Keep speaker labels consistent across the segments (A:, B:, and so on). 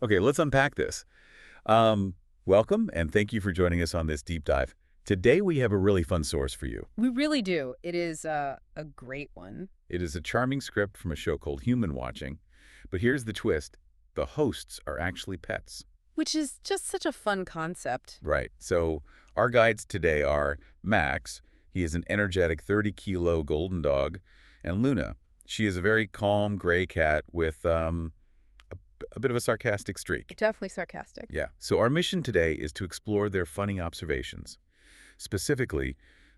A: Okay, let's unpack this. Welcome, and thank you for joining us on this deep dive. Today, we have a really fun source for you.
B: We really do. It is a great one.
A: It is a charming script from a show called Human Watching. But here's the twist. The hosts are actually pets.
B: Which is just such a fun concept.
A: Right. So our guides today are Max. He is an energetic 30-kilo golden dog. And Luna. She is a very calm gray cat with a bit of a sarcastic streak.
B: Definitely sarcastic.
A: Yeah. So our mission today is to explore their funny observations. Specifically,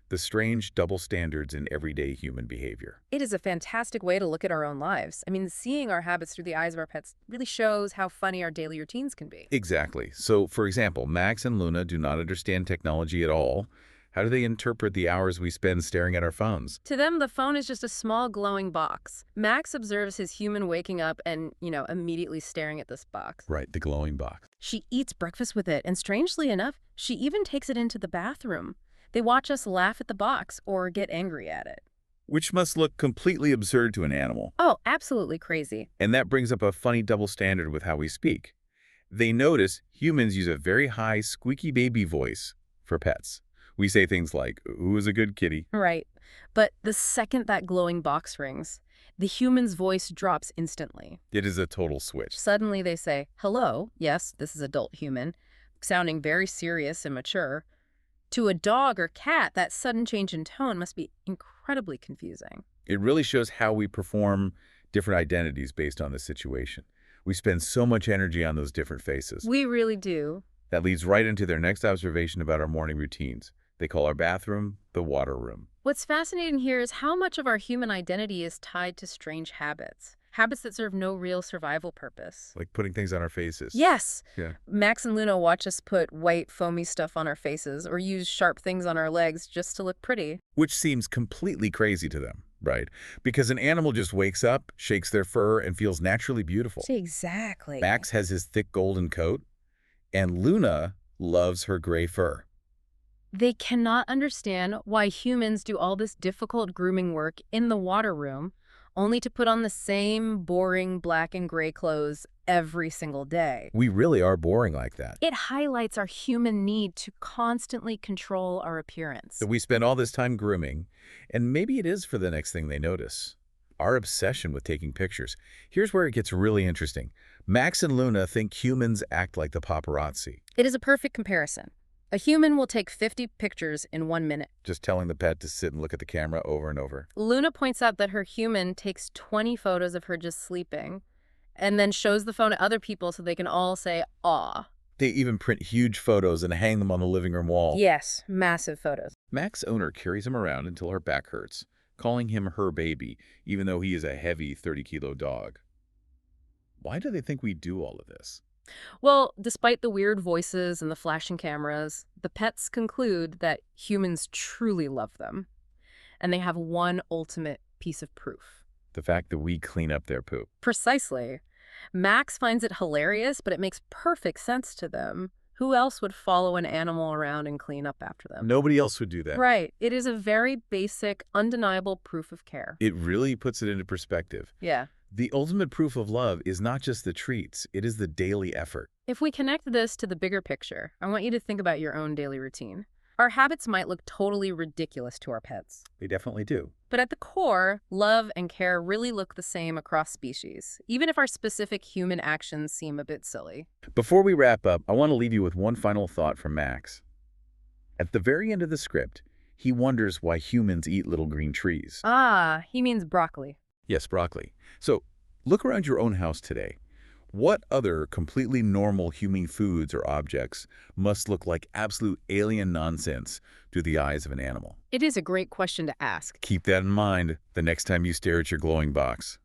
A: the strange double standards in everyday human behavior.
B: It is a fantastic way to look at our own lives. I mean, seeing our habits through the eyes of our pets really shows how funny our daily routines can be.
A: Exactly. So, for example, Max and Luna do not understand technology at all. How do they interpret the hours we spend staring at our phones?
B: To them, the phone is just a small glowing box. Max observes his human waking up and, immediately staring at this box.
A: Right, the glowing box.
B: She eats breakfast with it, and strangely enough, she even takes it into the bathroom. They watch us laugh at the box or get angry at it.
A: Which must look completely absurd to an animal.
B: Oh, absolutely crazy.
A: And that brings up a funny double standard with how we speak. They notice humans use a very high, squeaky baby voice for pets. We say things like, "Ooh, is a good kitty."
B: Right. But the second that glowing box rings, the human's voice drops instantly.
A: It is a total switch.
B: Suddenly they say, "Hello, yes, this is adult human," sounding very serious and mature. To a dog or cat, that sudden change in tone must be incredibly confusing.
A: It really shows how we perform different identities based on the situation. We spend so much energy on those different faces.
B: We really do.
A: That leads right into their next observation about our morning routines. They call our bathroom the water room.
B: What's fascinating here is how much of our human identity is tied to strange habits. Habits that serve no real survival purpose.
A: Like putting things on our faces.
B: Yes.
A: Yeah.
B: Max and Luna watch us put white, foamy stuff on our faces or use sharp things on our legs just to look pretty.
A: Which seems completely crazy to them, right? Because an animal just wakes up, shakes their fur, and feels naturally beautiful.
B: Exactly.
A: Max has his thick golden coat, and Luna loves her gray fur.
B: They cannot understand why humans do all this difficult grooming work in the water room, only to put on the same boring black and gray clothes every single day.
A: We really are boring like that.
B: It highlights our human need to constantly control our appearance.
A: So we spend all this time grooming, and maybe it is for the next thing they notice. Our obsession with taking pictures. Here's where it gets really interesting. Max and Luna think humans act like the paparazzi.
B: It is a perfect comparison. A human will take 50 pictures in 1 minute.
A: Just telling the pet to sit and look at the camera over and over.
B: Luna points out that her human takes 20 photos of her just sleeping and then shows the phone to other people so they can all say, "Aw."
A: They even print huge photos and hang them on the living room wall.
B: Yes, massive photos.
A: Max's owner carries him around until her back hurts, calling him her baby, even though he is a heavy 30-kilo dog. Why do they think we do all of this?
B: Well, despite the weird voices and the flashing cameras, the pets conclude that humans truly love them. And they have one ultimate piece of proof.
A: The fact that we clean up their poop.
B: Precisely. Max finds it hilarious, but it makes perfect sense to them. Who else would follow an animal around and clean up after them?
A: Nobody else would do that.
B: Right. It is a very basic, undeniable proof of care.
A: It really puts it into perspective.
B: Yeah.
A: The ultimate proof of love is not just the treats, it is the daily effort.
B: If we connect this to the bigger picture, I want you to think about your own daily routine. Our habits might look totally ridiculous to our pets.
A: They definitely do.
B: But at the core, love and care really look the same across species, even if our specific human actions seem a bit silly.
A: Before we wrap up, I want to leave you with one final thought from Max. At the very end of the script, he wonders why humans eat little green trees.
B: Ah, he means broccoli.
A: Yes, broccoli. So, look around your own house today. What other completely normal human foods or objects must look like absolute alien nonsense through the eyes of an animal?
B: It is a great question to ask.
A: Keep that in mind the next time you stare at your glowing box.